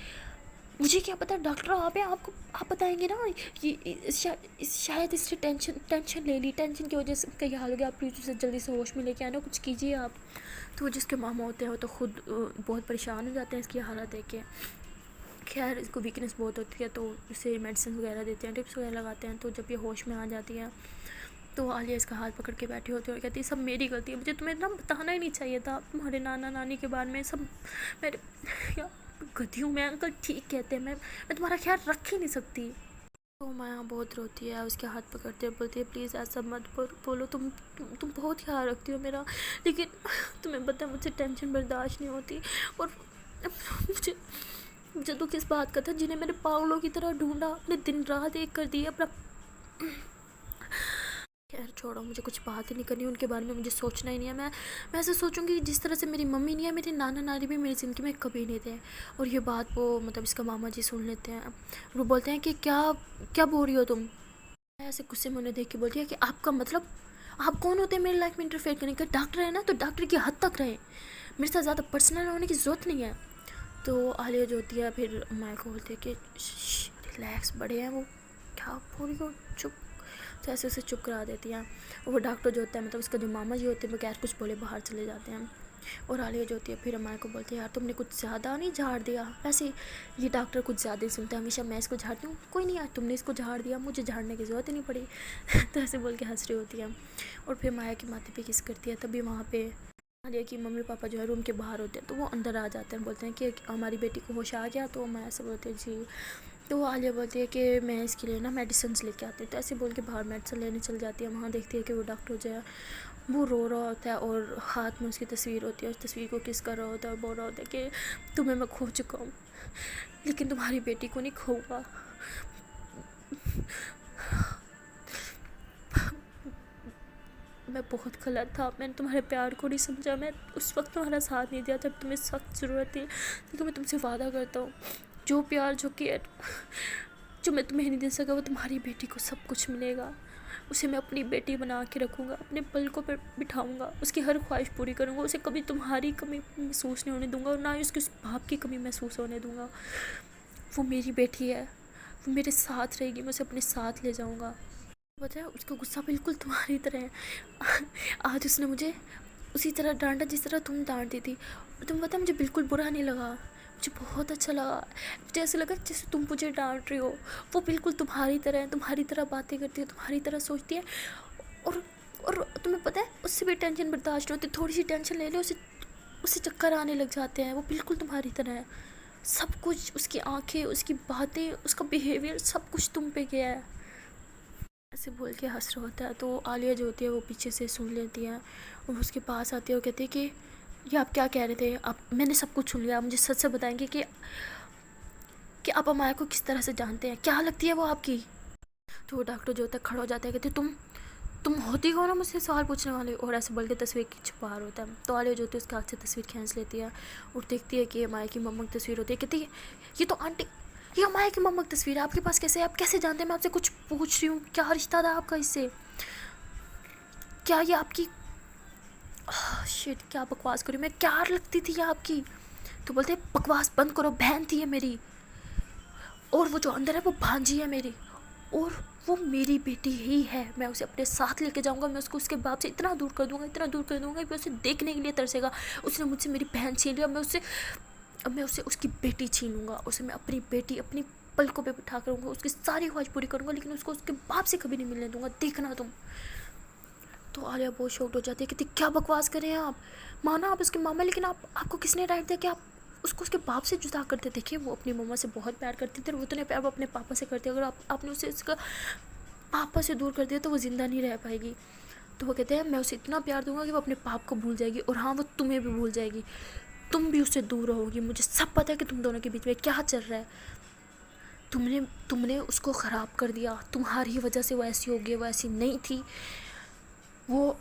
मुझे क्या पता डॉक्टर आप हैं, आप बताएंगे ना, ये शायद इससे टेंशन ले ली, टेंशन की वजह से कहीं हाल हो गया, आप प्लीज़ उसे जल्दी से होश में लेके आना, कुछ कीजिए आप। तो जिसके मामा होते हैं वो तो खुद बहुत परेशान हो जाते हैं इसकी हालत देख के। खैर इसको वीकनेस बहुत होती है तो उसे मेडिसिन वगैरह देते हैं, टिप्स वगैरह लगाते हैं। तो जब ये होश में आ जाती है तो आलिया इसका हाथ पकड़ के बैठी होती है और कहती है सब मेरी गलती है, मुझे तुम्हें ना बताना ही नहीं चाहिए था तुम्हारे नाना नानी के बारे में, सब मेरे यार गधी हूँ मैं, अंकल ठीक कहते हैं, मैं तुम्हारा ख्याल रख ही नहीं सकती। तो माया बहुत रोती है, उसके हाथ पकड़ते हुए बोलती है प्लीज़ ऐसा मत बोलो, तुम बहुत ख्याल रखती हो मेरा, लेकिन तुम्हें पता है मुझसे टेंशन बर्दाश्त नहीं होती, और मुझे दुख इस बात का था जिन्हें मैंने पागलों की तरह ढूंढा, अपने दिन रात एक कर दिया अपना। खैर छोड़ो, मुझे कुछ बात ही नहीं करनी उनके बारे में, मुझे सोचना ही नहीं है। मैं ऐसे सोचूंगी जिस तरह से मेरी मम्मी नहीं है, मेरे नाना नानी भी मेरी ज़िंदगी में कभी नहीं थे। और ये बात वो मतलब इसका मामा जी सुन लेते हैं, वो बोलते हैं कि क्या बोल रही हो तुम। मैं ऐसे गुस्से में उन्हें देख के बोलती है कि आपका मतलब, आप कौन होते हैं मेरी लाइफ में इंटरफेयर करने के, डॉक्टर है ना तो डॉक्टर की हद तक रहे, मेरे साथ ज़्यादा पर्सनल होने की ज़रूरत नहीं है। तो आलिया जो होती है फिर माया को बोलती है कि रिलैक्स, बड़े हैं वो, क्या पूरी को चुप, तो ऐसे उसे चुप करा देती हैं। वो डॉक्टर जो होता है मतलब उसका जो मामा जी होते हैं बगैर कुछ बोले बाहर चले जाते हैं। और आलिया जो होती है फिर माया को बोलती है यार तुमने कुछ ज़्यादा नहीं झाड़ दिया, वैसे ये डॉक्टर कुछ ज़्यादा ही सुनता है, हमेशा मैं इसको झाड़ती हूँ, कोई नहीं यार तुमने इसको झाड़ दिया, मुझे झाड़ने की ज़रूरत ही नहीं पड़ी। तो ऐसे बोल के हंस रही होती है और फिर माया की माथे पे किस करती है। तभी वहाँ पे आलिया की मम्मी पापा जो है रूम के बाहर होते हैं, तो वो अंदर आ जाते हैं, बोलते हैं कि हमारी बेटी को होश आ गया। तो माया से बोलते हैं जी। तो आलिया बोलती है कि मैं इसके लिए ना मेडिसिन लेके आती हूँ। तो ऐसे बोल के बाहर मेडिसिन लेने चल जाती है। वहाँ देखती है कि वो डॉक्टर जो है वो रो रहा होता है और हाथ में उसकी तस्वीर होती है, उस तस्वीर को किस कर रहा होता है और बोल रहा होता है कि तुम्हें मैं खो चुका हूँ लेकिन तुम्हारी बेटी को नहीं खोऊंगा। मैं बहुत गलत था, मैंने तुम्हारे प्यार को नहीं समझा, मैं उस वक्त तुम्हारा साथ नहीं दिया जब तुम्हें सख्त ज़रूरत थी। तो मैं तुमसे वादा करता हूँ जो प्यार जो केयर जो मैं तुम्हें नहीं दे सका वो तुम्हारी बेटी को सब कुछ मिलेगा। उसे मैं अपनी बेटी बना के रखूँगा, अपने पलकों पर बिठाऊँगा, उसकी हर ख्वाहिश पूरी करूँगा, उसे कभी तुम्हारी कमी महसूस नहीं होने दूँगा और ना ही उसके उस बाप की कमी महसूस होने दूँगा। वो मेरी बेटी है, वो मेरे साथ रहेगी, मैं उसे अपने साथ ले जाऊँगा। पता है उसका गुस्सा बिल्कुल तुम्हारी तरह है। आज उसने मुझे उसी तरह डांटा जिस तरह तुम डांटती थी, और तुम पता है मुझे बिल्कुल बुरा नहीं लगा, मुझे बहुत अच्छा लगा। मुझे ऐसा लगा जैसे तुम मुझे डांट रही हो, वो बिल्कुल तुम्हारी तरह है, तुम्हारी तरह बातें करती है, तुम्हारी तरह सोचती है। और और तुम्हें पता है उससे भी टेंशन बर्दाश्त नहीं होती, थोड़ी सी टेंशन ले ले उसे चक्कर आने लग जाते हैं। वो बिल्कुल तुम्हारी तरह है, सब कुछ उसकी आंखें, उसकी बातें, उसका बिहेवियर सब कुछ तुम पे गया है। ऐसे बोल के हंस रहा होता है तो आलिया जो होती है वो पीछे से सुन लेती है और उसके पास आती है और कहती है कि ये आप क्या कह रहे थे, आप मैंने सब कुछ सुन लिया, आप मुझे सच से बताएंगे कि आप अमाया को किस तरह से जानते हैं, क्या लगती है वो आपकी। तो वो डॉक्टर जो होता है खड़ा हो जाता है, कहते तुम होती हो ना मुझसे सवाल पूछने वाले, और ऐसे बोल के तस्वीर की छुपा होता है। तो आलिया जो होती है उसके हाथ से तस्वीर खींच लेती है और देखती है कि अमाया की मम्मा की तस्वीर होती है। कहती है ये तो आंटी, ये अमाया की मम्मा की तस्वीर है, आपके पास कैसे है, आप कैसे जानते हैं, मैं आपसे कुछ पूछ रही हूँ, क्या रिश्ता था आपका इससे, क्या ये आपकी शिट क्या बकवास करी मैं, क्या लगती थी ये आपकी। तो बोलते बकवास बंद करो, बहन थी है मेरी, और वो जो अंदर है वो भांजी है मेरी, और वो मेरी बेटी ही है, मैं उसे अपने साथ लेके जाऊंगा, मैं उसको उसके बाप से इतना दूर कर दूंगा, इतना दूर कर दूंगा कि उसे देखने के लिए तरसेगा। उसने मुझसे मेरी बहन छीन लिया, अब मैं उसे उसकी बेटी छीन लूँगा, उसे मैं अपनी बेटी अपनी पलकों पे बिठा करूँगा, उसकी सारी ख्वाहिश पूरी करूँगा, लेकिन उसको उसके बाप से कभी नहीं मिलने दूंगा, देखना तुम। तो आलिया बहुत शॉक्ड हो जाती है, कहती क्या बकवास कर रहे हैं आप, माना आप उसके मामा, लेकिन आपको किसने राइट दिया कि आप उसको उसके बाप से जुदा करते। देखिए वो अपनी मम्मा से बहुत प्यार करती थी और उतने प्यार वो अपने पापा से करती है, अगर आपने उसे उसका पापा से दूर कर दिया तो वो ज़िंदा नहीं रह पाएगी। तो वो कहते हैं मैं उसे इतना प्यार दूंगा कि वो अपने पाप को भूल जाएगी, और हाँ वो तुम्हें भी भूल जाएगी, तुम भी उससे दूर रहोगी। मुझे सब पता है कि तुम दोनों के बीच में क्या चल रहा है, तुमने उसको ख़राब कर दिया, तुम्हारी वजह से वो ऐसी हो गई, वो ऐसी नहीं थी, वो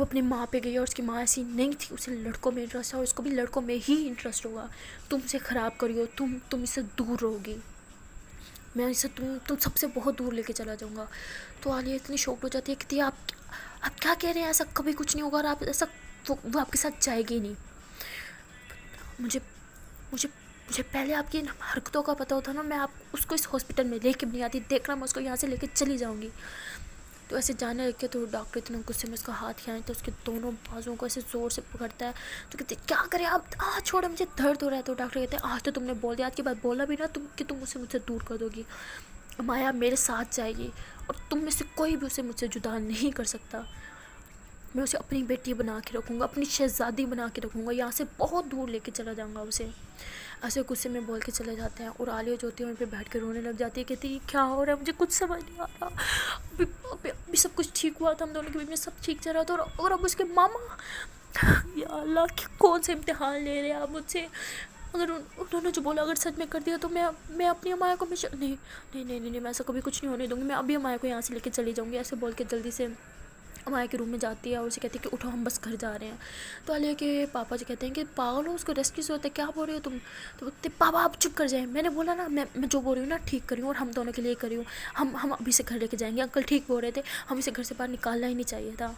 अपनी माँ पे गई और उसकी माँ ऐसी नहीं थी, उसे लड़कों में इंटरेस्ट है और उसको भी लड़कों में ही इंटरेस्ट होगा। तुम उसे ख़राब करियो, तुम इससे दूर रहोगी, मैं इसे तुम सबसे बहुत दूर लेके चला जाऊँगा। तो आलिया इतनी शॉक्ड हो जाती है, कहती है आप क्या कह रहे हैं, ऐसा कभी कुछ नहीं होगा, और आप ऐसा वो आपके साथ जाएगी नहीं। मुझे मुझे मुझे पहले आपकी इन हरकतों का पता होता ना, मैं आप उसको इस हॉस्पिटल में लेके भी नहीं आती, देखना मैं उसको यहाँ से लेके चली जाऊँगी। तो ऐसे जाने लग के तो डॉक्टर इतना गुस्से में उसका हाथ खींचता तो उसके दोनों बाजुओं को ऐसे ज़ोर से पकड़ता है। तो कहते क्या करें आप, छोड़ो मुझे दर्द हो रहा है। तो डॉक्टर कहते हैं आज तो तुमने बोल दिया, आज के बाद बोलना भी ना कि तुम उसे मुझसे दूर कर दोगी, माया मेरे साथ जाएगी और तुम में से कोई भी उसे मुझसे जुदा नहीं कर सकता। मैं उसे अपनी बेटी बना के रखूँगा, अपनी शहज़ादी बना के रखूँगा, यहाँ से बहुत दूर लेके चला जाऊँगा उसे। ऐसे गुस्से में बोल के चले जाते हैं और आलिया जो होती है वहीं पे बैठ कर रोने लग जाती है, कहती है क्या हो रहा है, मुझे कुछ समझ नहीं आ रहा, अभी सब कुछ ठीक हुआ था, हम दोनों के बीच में सब ठीक चल रहा था, और अब उसके मामा, या अल्लाह कौन से इम्तिहान ले रहे हैं आप मुझसे। अगर उन्होंने जो बोला अगर सच में कर दिया तो मैं अपनी अमाया को हमेशा नहीं, मैं ऐसा कभी कुछ नहीं होने दूँगी, मैं अभी अमाया को यहाँ से लेके चली जाऊँगी। ऐसे बोल के जल्दी से अमाया के रूम में जाती है और उसे कहती है कि उठो हम बस घर जा रहे हैं। तो आलिया के पापा जी कहते हैं कि पागल हो, उसको रेस्ट की ज़रूरत है, क्या बोल रहे हो तुम। तो बोलते पापा आप चुप कर जाए, मैंने बोला ना मैं जो बोल रही हूँ ना ठीक कर रही हूँ और हम दोनों के लिए कर रही हूँ, हम अभी से घर लेके जाएंगे, अंकल ठीक बोल रहे थे, हम इसे घर से बाहर निकालना ही नहीं चाहिए था।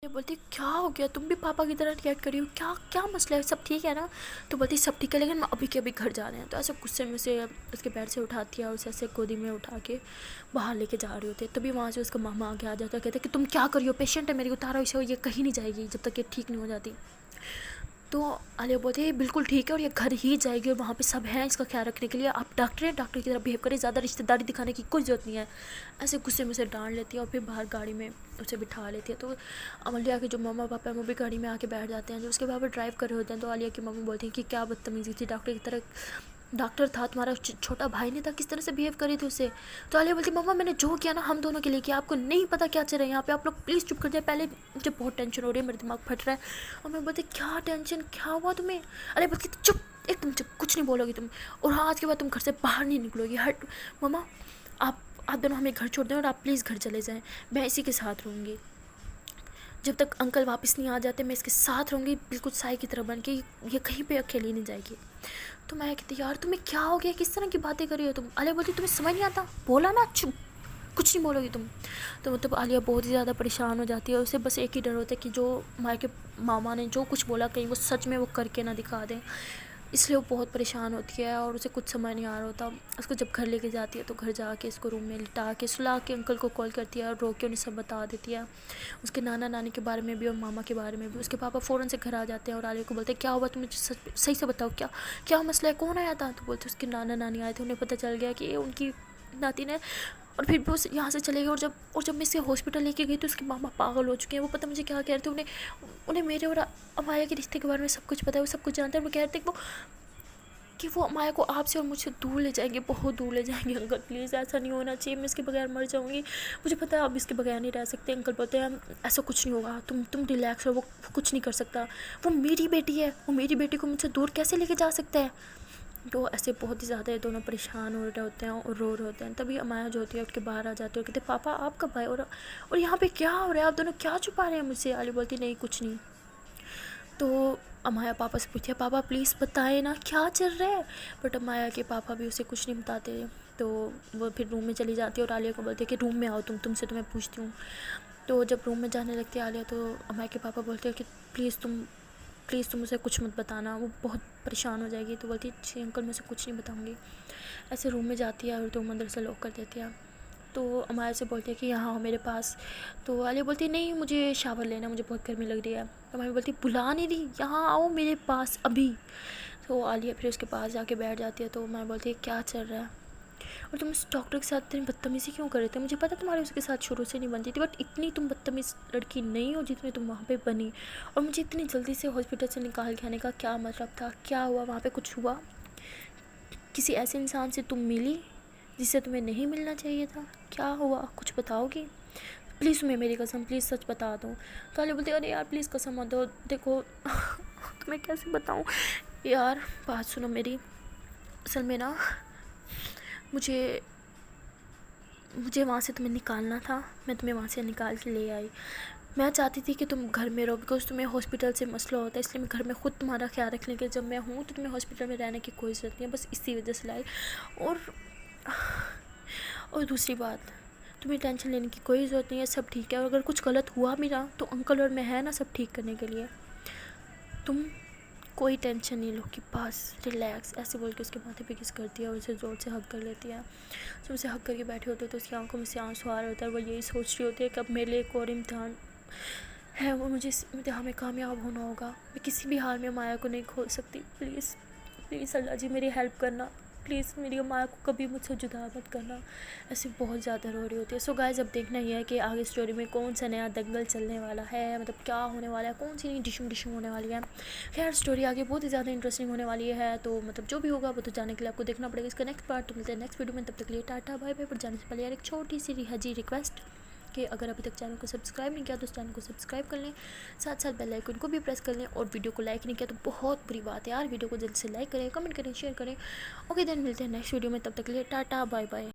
ये बोलती क्या हो गया, तुम भी पापा की तरह रिएक्ट करी हो, क्या मसला है, सब ठीक है ना। तो बोलती सब ठीक है, लेकिन मैं अभी के अभी घर जा रहे हैं। तो ऐसे गुस्से में से उसके बेड से उठाती है और उसे ऐसे गोदी में उठा के बाहर लेके जा रहे होते। तभी वहाँ से उसका मामा आगे आ जाता है, कहते कि तुम क्या करियो, पेशेंट है मेरी, उतारो इसे, ये कहीं नहीं जाएगी जब तक ये ठीक नहीं हो जाती। तो आलिया बोलती है बिल्कुल ठीक है और ये घर ही जाएगी और वहाँ पे सब हैं इसका ख्याल रखने के लिए, आप डॉक्टर हैं, डॉक्टर की तरह बिहेव करें, ज़्यादा रिश्तेदारी दिखाने की कोई ज़रूरत नहीं है। ऐसे गुस्से में उसे डांट लेती है और फिर बाहर गाड़ी में उसे बिठा लेती है। तो आलिया के जो मम्मा पापा हैं वो भी गाड़ी में आके बैठ जाते हैं। जो उसके पापा ड्राइव कर रहे होते हैं तो आलिया की मम्मी बोलती हैं कि क्या बदतमीज़ी थी, डॉक्टर की तरह, डॉक्टर था तुम्हारा छोटा भाई नहीं था, किस तरह से बिहेव करी थी उससे। तो आलिया बोलती मम्मा मैंने जो किया ना हम दोनों के लिए किया, आपको नहीं पता क्या चल रहा है यहाँ पे, आप लोग प्लीज़ चुप कर जाए, पहले मुझे बहुत टेंशन हो रही है, मेरा दिमाग फट रहा है। और मैं बोलती क्या टेंशन, क्या हुआ तुम्हें। अरे बोलती चुप, एकदम चुप, कुछ नहीं बोलोगी तुम, और हाँ आज के बाद तुम घर से बाहर नहीं निकलोगी, हट मम्मा, आप दोनों हमें घर छोड़ दें और आप प्लीज़ घर चले जाएँ, मैं इसी के साथ रहूँगी, जब तक अंकल वापस नहीं आ जाते मैं इसके साथ रहूँगी, बिल्कुल साई की तरह बन के, ये कहीं पे अकेली नहीं जाएगी। तो मैं कहती यार तुम्हें क्या हो गया, किस तरह की बातें कर रही हो तुम। अले बोलती तुम्हें समझ नहीं आता, बोला ना चुप, کچھ نہیں بولو گی تم. تو مطلب عالیہ بہت ہی زیادہ پریشان ہو جاتی ہے. اسے بس ایک ہی ڈر ہوتا ہے کہ جو ماں کے ماما نے جو کچھ بولا کہیں وہ سچ میں وہ کر کے نہ دکھا دیں. اس لیے وہ بہت پریشان ہوتی ہے اور اسے کچھ سمجھ نہیں آ رہا ہوتا. اس کو جب گھر لے کے جاتی ہے تو گھر جا کے اس کو روم میں لٹا کے سلا کے انکل کو کال کرتی ہے اور رو کے انہیں سب بتا دیتی ہے, اس کے نانا نانی کے بارے میں بھی اور ماما کے بارے میں بھی. اس کے پاپا فوراً سے گھر آ جاتے ہیں اور عالیہ کو بولتے ہیں کیا ہوا, تم مجھے صحیح سے بتاؤ کیا مسئلہ ہے, کون آیا تھا. تو بولتے اس کے نانا نانی آئے تھے, انہیں پتہ چل گیا کہ ان کی ناتی نے, اور پھر بھی وہ یہاں سے چلے گئے. اور جب میں اسے ہاسپٹل لے کے گئی تو اس کے ماما پاگل ہو چکے ہیں. وہ پتہ مجھے کیا کہہ رہے تھے, انہیں میرے اور امایا کے رشتے کے بارے میں سب کچھ پتہ ہے, وہ سب کچھ جانتے ہیں. وہ کہہ رہے تھے کہ وہ امایا کو آپ سے اور مجھ سے دور لے جائیں گے, بہت دور لے جائیں گے. انکل پلیز ایسا نہیں ہونا چاہیے, میں اس کے بغیر مر جاؤں گی, مجھے پتہ ہے آپ اس کے بغیر نہیں رہ سکتے. انکل بولتے ہیں ایسا کچھ نہیں ہوگا, تم ریلیکس ہو, وہ کچھ نہیں کر سکتا, وہ میری بیٹی ہے, وہ میری بیٹی کو مجھ سے دور کیسے لے کے جا سکتا ہے. تو ایسے بہت ہی زیادہ یہ دونوں پریشان ہو رہے ہوتے ہیں اور رو رہے ہوتے ہیں. تبھی امایا جو ہوتی ہے اٹھ کے باہر آ جاتی ہے اور کہتے ہیں پاپا آپ کب آئے, اور یہاں پہ کیا ہو رہا ہے, آپ دونوں کیا چھپا رہے ہیں مجھ سے. عالیہ بولتی نہیں کچھ نہیں. تو امایا پاپا سے پوچھتی ہے پاپا پلیز بتائیں نا کیا چل رہا ہے. بٹ امایا کے پاپا بھی اسے کچھ نہیں بتاتے. تو وہ پھر روم میں چلی جاتی ہے اور عالیہ کو بولتی ہے کہ روم میں آؤ, تم سے تو میں پوچھتی ہوں. تو جب روم میں جانے لگتی ہے عالیہ تو امایا کے پاپا بولتے ہیں کہ پلیز تم اسے کچھ مت بتانا, وہ بہت پریشان ہو جائے گی. تو بولتی ہے جی انکل میں اسے کچھ نہیں بتاؤں گی. ایسے روم میں جاتی ہے اور تو اندر سے لاک کر دیتی ہے. تو امایا سے بولتی ہے کہ یہاں آؤ میرے پاس. تو عالیہ بولتی ہے نہیں مجھے شاور لینا, مجھے بہت گرمی لگ رہی ہے. تو امایا بولتی بلا نہیں رہی, یہاں آؤ میرے پاس ابھی. تو عالیہ پھر اس کے پاس جا کے بیٹھ جاتی ہے. تو امایا بولتی ہے کیا چل رہا ہے, اور تم اس ڈاکٹر کے ساتھ اتنی بدتمیزی کیوں کر رہے تھے. مجھے پتا تمہاری اس کے ساتھ شروع سے نہیں بنتی تھی, بٹ اتنی تم بدتمیز لڑکی نہیں ہو جتنی تم وہاں پہ بنی. اور مجھے اتنی جلدی سے ہاسپٹل سے نکال کے آنے کا کیا مطلب تھا, کیا ہوا وہاں پہ, کچھ ہوا, کسی ایسے انسان سے تم ملی جس سے تمہیں نہیں ملنا چاہیے تھا, کیا ہوا کچھ بتاؤ گی پلیز, تمہیں میری قسم پلیز سچ بتا دو. تو عالیہ بولتی ہے ارے یار پلیز قسم مت دو, دیکھو تمہیں کیسے بتاؤں یار, بات سنو میری. اصل میں نا مجھے وہاں سے تمہیں نکالنا تھا, میں تمہیں وہاں سے نکال کے لے آئی. میں چاہتی تھی کہ تم گھر میں رہو بیکاز تمہیں ہاسپٹل سے مسئلہ ہوتا ہے, اس لیے میں گھر میں خود تمہارا خیال رکھنے کے جب میں ہوں تو تمہیں ہاسپٹل میں رہنے کی کوئی ضرورت نہیں ہے, بس اسی وجہ سے لائی. اور دوسری بات, تمہیں ٹینشن لینے کی کوئی ضرورت نہیں ہے, سب ٹھیک ہے. اور اگر کچھ غلط ہوا میرا تو انکل اور میں ہے نا سب ٹھیک کرنے کے لیے, تم کوئی ٹینشن نہیں لو کہ بس ریلیکس. ایسے بول کے اس کے ماتھے پہ کس کرتی ہے اور اسے زور سے ہگ کر لیتی ہے. جب اسے ہگ کر کے بیٹھے ہوتے ہیں تو اس کی آنکھوں میں سے آنسو آ رہے ہوتا ہے. وہ یہی سوچ رہی ہوتی ہے کہ اب میرے لیے ایک اور امتحان ہے, وہ مجھے اس امتحان میں کامیاب ہونا ہوگا. میں کسی بھی حال میں مایا کو نہیں کھو سکتی. پلیز پلیز اللہ جی میری ہیلپ کرنا, پلیز میری مایا کو کبھی مجھ سے جدا مت کرنا. ایسے بہت زیادہ رو رہی ہوتی ہے. سو گائز اب دیکھنا یہ ہے کہ آگے اسٹوری میں کون سا نیا دنگل چلنے والا ہے, مطلب کیا ہونے والا ہے, کون سی نئی ڈشم ہونے والی ہے. خیر اسٹوری آگے بہت ہی زیادہ انٹرسٹنگ ہونے والی ہے. تو مطلب جو بھی ہوگا وہ تو جانے کے لیے آپ کو دیکھنا پڑے گا. اس کا نیکسٹ پارٹ تو ملتے ہیں نیکسٹ ویڈیو میں, تب تک کے لیے ٹاٹا بائے بائے. پر جانے سے پہلے یار ایک چھوٹی سی حجی ریکویسٹ کہ اگر ابھی تک چینل کو سبسکرائب نہیں کیا تو اس چینل کو سبسکرائب کر لیں, ساتھ ساتھ بیل آئیکن کو بھی پریس کر لیں, اور ویڈیو کو لائک نہیں کیا تو بہت بری بات ہے یار, ویڈیو کو جلد سے لائک کریں, کمنٹ کریں, شیئر کریں. اوکے دین ملتے ہیں نیکسٹ ویڈیو میں, تب تک کے لیے ٹاٹا بائے بائے.